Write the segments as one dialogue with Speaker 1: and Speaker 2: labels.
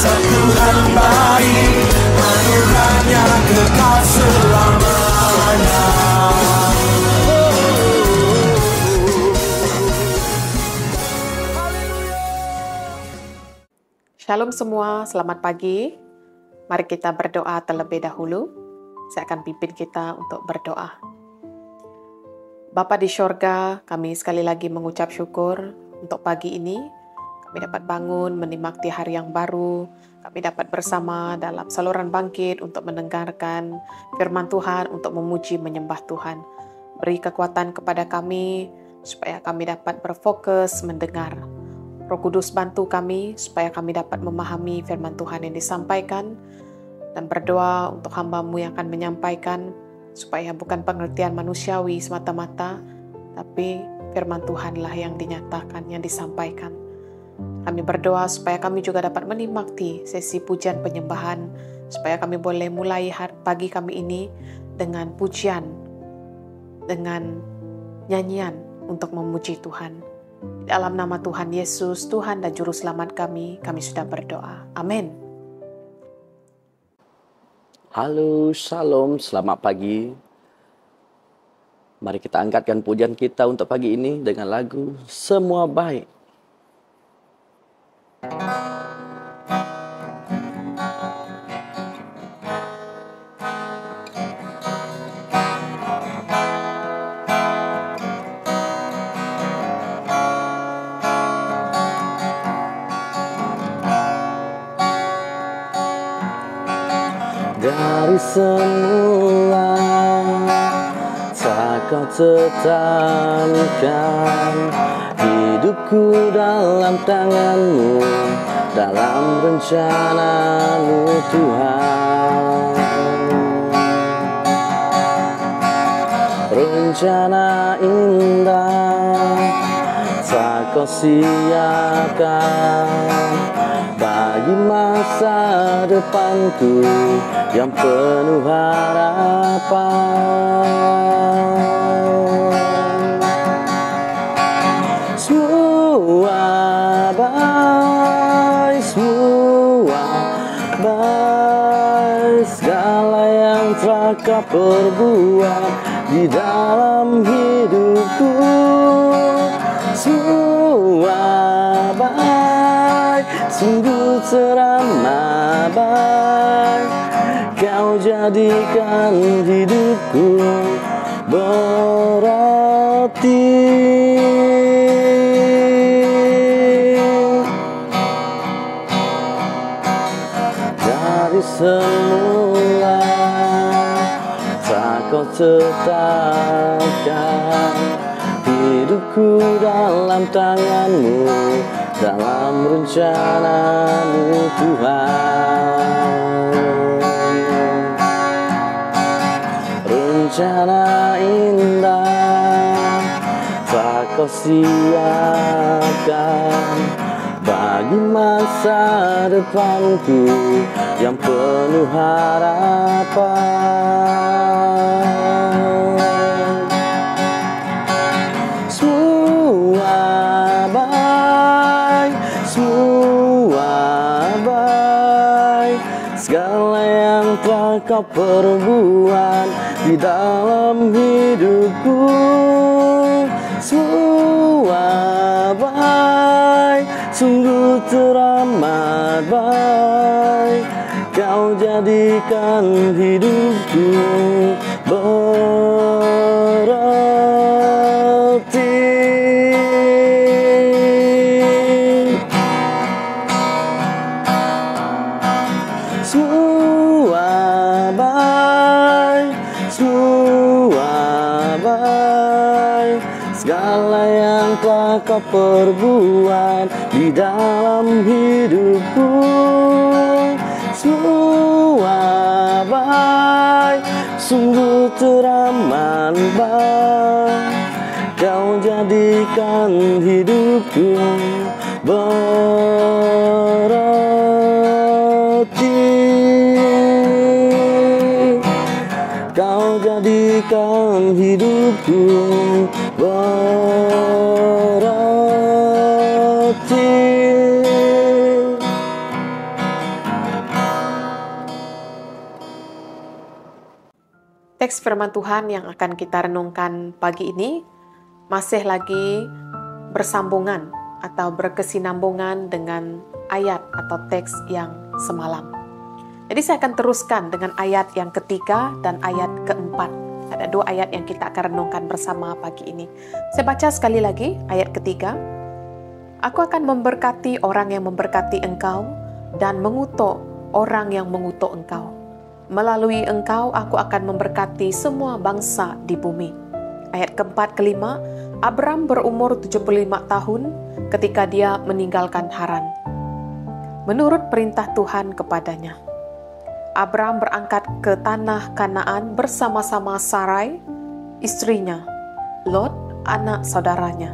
Speaker 1: Dasar Tuhan baik, anugerahnya kekal selamanya.
Speaker 2: Shalom semua, selamat pagi. Mari kita berdoa terlebih dahulu. Saya akan pimpin kita untuk berdoa. Bapa di sorga, kami sekali lagi mengucap syukur untuk pagi ini. Kami dapat bangun, menikmati hari yang baru. Kami dapat bersama dalam saluran bangkit untuk mendengarkan firman Tuhan, untuk memuji menyembah Tuhan. Beri kekuatan kepada kami, supaya kami dapat berfokus mendengar. Roh Kudus bantu kami supaya kami dapat memahami firman Tuhan yang disampaikan dan berdoa untuk hamba-Mu yang akan menyampaikan supaya bukan pengertian manusiawi semata-mata, tapi firman Tuhanlah yang dinyatakan, yang disampaikan. Kami berdoa supaya kami juga dapat menikmati sesi pujian penyembahan, supaya kami boleh mulai pagi kami ini dengan pujian, dengan nyanyian untuk memuji Tuhan. Dalam nama Tuhan Yesus, Tuhan dan Juru Selamat kami sudah berdoa. Amin.
Speaker 3: Halo, shalom, selamat pagi. Mari kita angkatkan pujian kita untuk pagi ini dengan lagu Semua Baik. Dari semula tak kau tetapkan hidupku dalam tangan-Mu, dalam rencana-Mu Tuhan. Rencana indah tak kau siakan bagi masa depanku yang penuh harapan. Semua baik, segala yang telah Kau perbuat di dalam hidupku. Semua baik, sungguh teramat baik. Kau jadikan hidupku berarti. Dari semula tak kau tetapkan hidupku dalam tangan-Mu, dalam rencana-Mu Tuhan. Rencana indah tak kau siapkan bagi masa depanku yang penuh harapan. Semua baik, segala yang telah Kau perbuat di dalam hidupku. Semua baik, sungguh teramat baik. Kau jadikan hidupku berarti. Semua baik, segala yang telah Kau perbuat di dalam hidupku. Semua baik, sungguh teramat baik. Kau jadikan hidupku berarti. Kau jadikan hidupku berarti.
Speaker 2: Teks firman Tuhan yang akan kita renungkan pagi ini masih lagi bersambungan atau berkesinambungan dengan ayat atau teks yang semalam. Jadi saya akan teruskan dengan ayat yang ketiga dan ayat keempat. Ada dua ayat yang kita akan renungkan bersama pagi ini. Saya baca sekali lagi ayat ketiga. Aku akan memberkati orang yang memberkati engkau dan mengutuk orang yang mengutuk engkau. Melalui engkau aku akan memberkati semua bangsa di bumi. Ayat keempat kelima, Abram berumur 75 tahun ketika dia meninggalkan Haran. Menurut perintah Tuhan kepadanya, Abram berangkat ke tanah Kanaan bersama-sama Sarai, istrinya, Lot, anak saudaranya,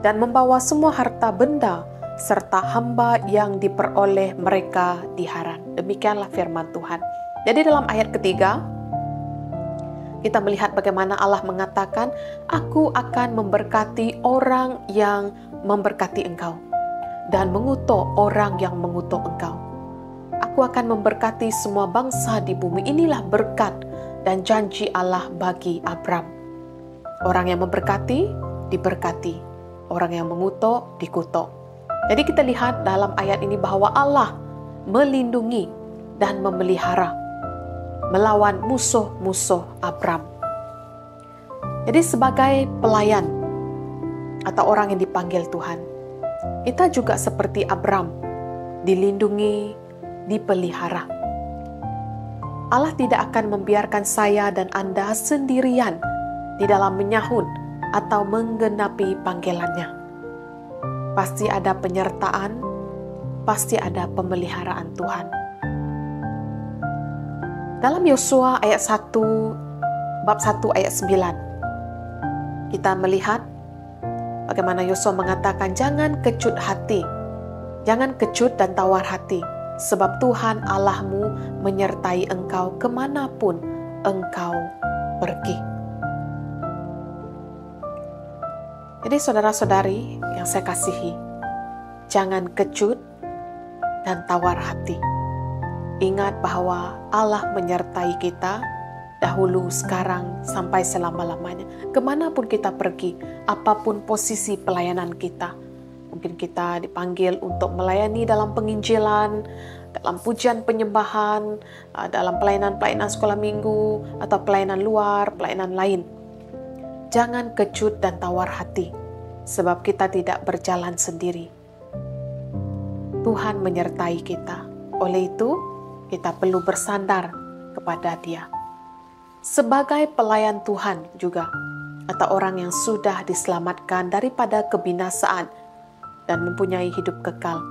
Speaker 2: dan membawa semua harta benda serta hamba yang diperoleh mereka di Haran. Demikianlah firman Tuhan. Jadi dalam ayat ketiga, kita melihat bagaimana Allah mengatakan, aku akan memberkati orang yang memberkati engkau dan mengutuk orang yang mengutuk engkau. Aku akan memberkati semua bangsa di bumi. Inilah berkat dan janji Allah bagi Abram. Orang yang memberkati, diberkati. Orang yang mengutuk, dikutuk. Jadi kita lihat dalam ayat ini bahwa Allah melindungi dan memelihara melawan musuh-musuh Abram. Jadi sebagai pelayan atau orang yang dipanggil Tuhan, kita juga seperti Abram, dilindungi, dipelihara. Allah tidak akan membiarkan saya dan Anda sendirian di dalam menyahut atau menggenapi panggilannya. Pasti ada penyertaan, pasti ada pemeliharaan Tuhan. Dalam Yosua ayat 1, bab 1 ayat 9, kita melihat bagaimana Yosua mengatakan, jangan kecut hati, jangan kecut dan tawar hati, sebab Tuhan Allahmu menyertai engkau kemanapun engkau pergi. Jadi saudara-saudari yang saya kasihi, jangan kecut dan tawar hati. Ingat bahwa Allah menyertai kita dahulu, sekarang, sampai selama-lamanya. Kemanapun kita pergi, apapun posisi pelayanan kita. Mungkin kita dipanggil untuk melayani dalam penginjilan, dalam pujian penyembahan, dalam pelayanan-pelayanan sekolah minggu, atau pelayanan luar, pelayanan lain. Jangan kecut dan tawar hati, sebab kita tidak berjalan sendiri. Tuhan menyertai kita. Oleh itu, kita perlu bersandar kepada Dia. Sebagai pelayan Tuhan juga, atau orang yang sudah diselamatkan daripada kebinasaan dan mempunyai hidup kekal,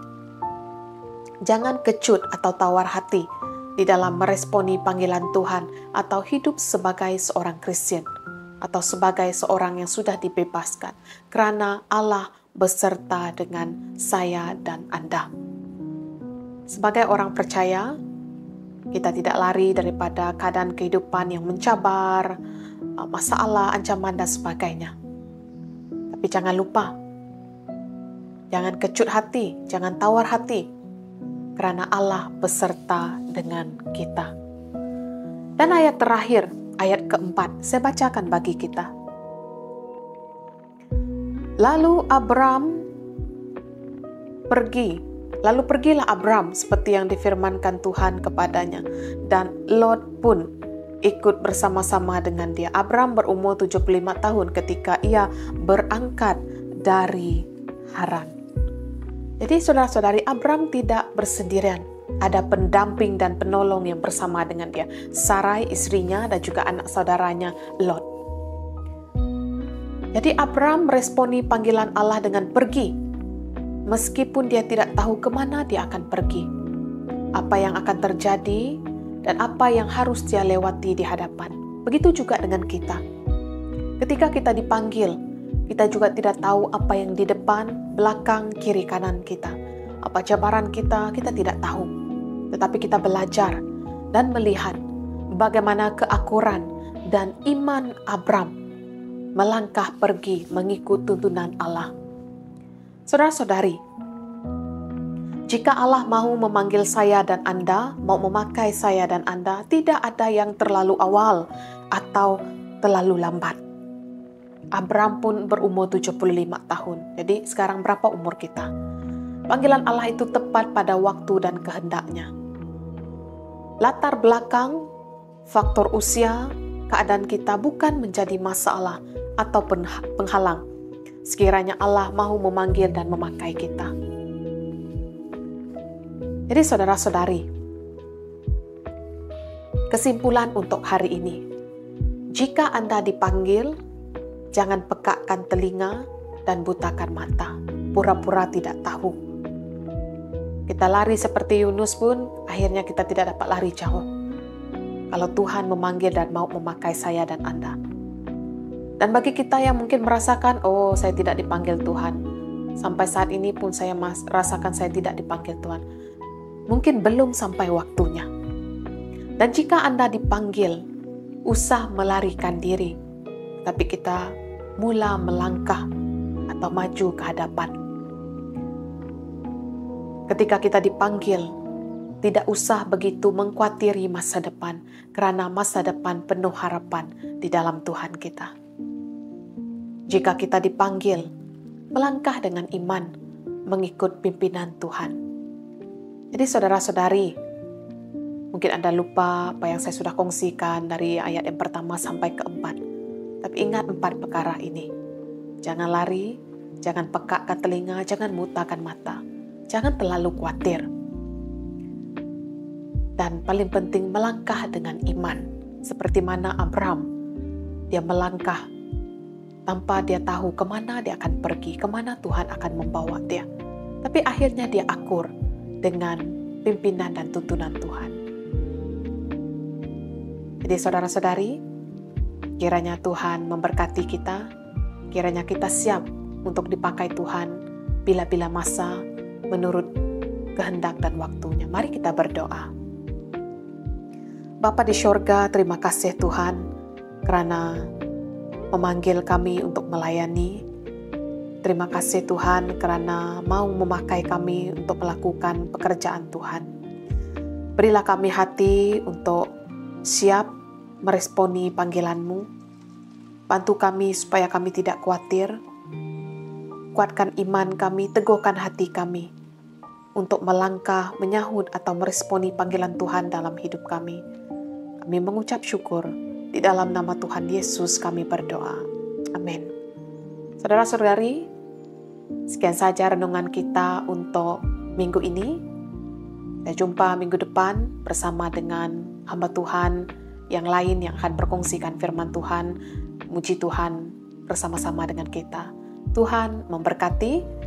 Speaker 2: jangan kecut atau tawar hati di dalam meresponi panggilan Tuhan atau hidup sebagai seorang Kristen atau sebagai seorang yang sudah dibebaskan, karena Allah beserta dengan saya dan Anda. Sebagai orang percaya, kita tidak lari daripada keadaan kehidupan yang mencabar, masalah, ancaman, dan sebagainya. Tapi jangan lupa, jangan kecut hati, jangan tawar hati, karena Allah beserta dengan kita. Dan ayat terakhir, ayat keempat, saya bacakan bagi kita. Lalu pergilah Abram seperti yang difirmankan Tuhan kepadanya, dan Lot pun ikut bersama-sama dengan dia. Abram berumur 75 tahun ketika ia berangkat dari Haran. Jadi saudara-saudari, Abram tidak bersendirian. Ada pendamping dan penolong yang bersama dengan dia. Sarai istrinya dan juga anak saudaranya Lot. Jadi Abram meresponi panggilan Allah dengan pergi. Meskipun dia tidak tahu kemana dia akan pergi, apa yang akan terjadi, dan apa yang harus dia lewati di hadapan. Begitu juga dengan kita. Ketika kita dipanggil, kita juga tidak tahu apa yang di depan, belakang, kiri, kanan kita. Apa jabaran kita tidak tahu. Tetapi kita belajar dan melihat bagaimana keakuran dan iman Abram melangkah pergi mengikut tuntunan Allah. Saudara-saudari, Jika Allah mau memanggil saya dan Anda, mau memakai saya dan Anda, tidak ada yang terlalu awal atau terlalu lambat. Abraham pun berumur 75 tahun. Jadi sekarang berapa umur kita? Panggilan Allah itu tepat pada waktu dan kehendaknya. Latar belakang, faktor usia, keadaan kita bukan menjadi masalah atau penghalang. Sekiranya Allah mau memanggil dan memakai kita. Jadi saudara-saudari, kesimpulan untuk hari ini, jika Anda dipanggil, jangan pekakkan telinga dan butakan mata, pura-pura tidak tahu. Kita lari seperti Yunus pun, akhirnya kita tidak dapat lari jauh. Kalau Tuhan memanggil dan mau memakai saya dan Anda. Dan bagi kita yang mungkin merasakan, oh saya tidak dipanggil Tuhan. Sampai saat ini pun saya rasakan saya tidak dipanggil Tuhan. Mungkin belum sampai waktunya. Dan jika Anda dipanggil, usah melarikan diri. Tapi kita mula melangkah atau maju ke hadapan. Ketika kita dipanggil, tidak usah begitu mengkhawatirkan masa depan, karena masa depan penuh harapan di dalam Tuhan kita. Jika kita dipanggil, melangkah dengan iman, mengikut pimpinan Tuhan. Jadi saudara-saudari, mungkin Anda lupa apa yang saya sudah kongsikan dari ayat yang pertama sampai keempat. Tapi ingat 4 perkara ini. Jangan lari, jangan pekakkan telinga, jangan mutakan mata. Jangan terlalu khawatir. Dan paling penting melangkah dengan iman. Seperti mana Abraham, dia melangkah tanpa dia tahu kemana dia akan pergi, kemana Tuhan akan membawa dia. Tapi akhirnya dia akur dengan pimpinan dan tuntunan Tuhan. Jadi saudara-saudari, kiranya Tuhan memberkati kita, kiranya kita siap untuk dipakai Tuhan bila-bila masa menurut kehendak dan waktunya. Mari kita berdoa. Bapa di sorga, terima kasih Tuhan karena memanggil kami untuk melayani. Terima kasih Tuhan karena mau memakai kami untuk melakukan pekerjaan Tuhan. Berilah kami hati untuk siap meresponi panggilan-Mu. Bantu kami supaya kami tidak khawatir. Kuatkan iman kami, teguhkan hati kami untuk melangkah, menyahut atau meresponi panggilan Tuhan dalam hidup kami. Kami mengucap syukur. Di dalam nama Tuhan Yesus kami berdoa. Amin. Saudara-saudari, sekian saja renungan kita untuk minggu ini. Saya jumpa minggu depan bersama dengan hamba Tuhan yang lain yang akan berkongsikan firman Tuhan, muji Tuhan bersama-sama dengan kita. Tuhan memberkati.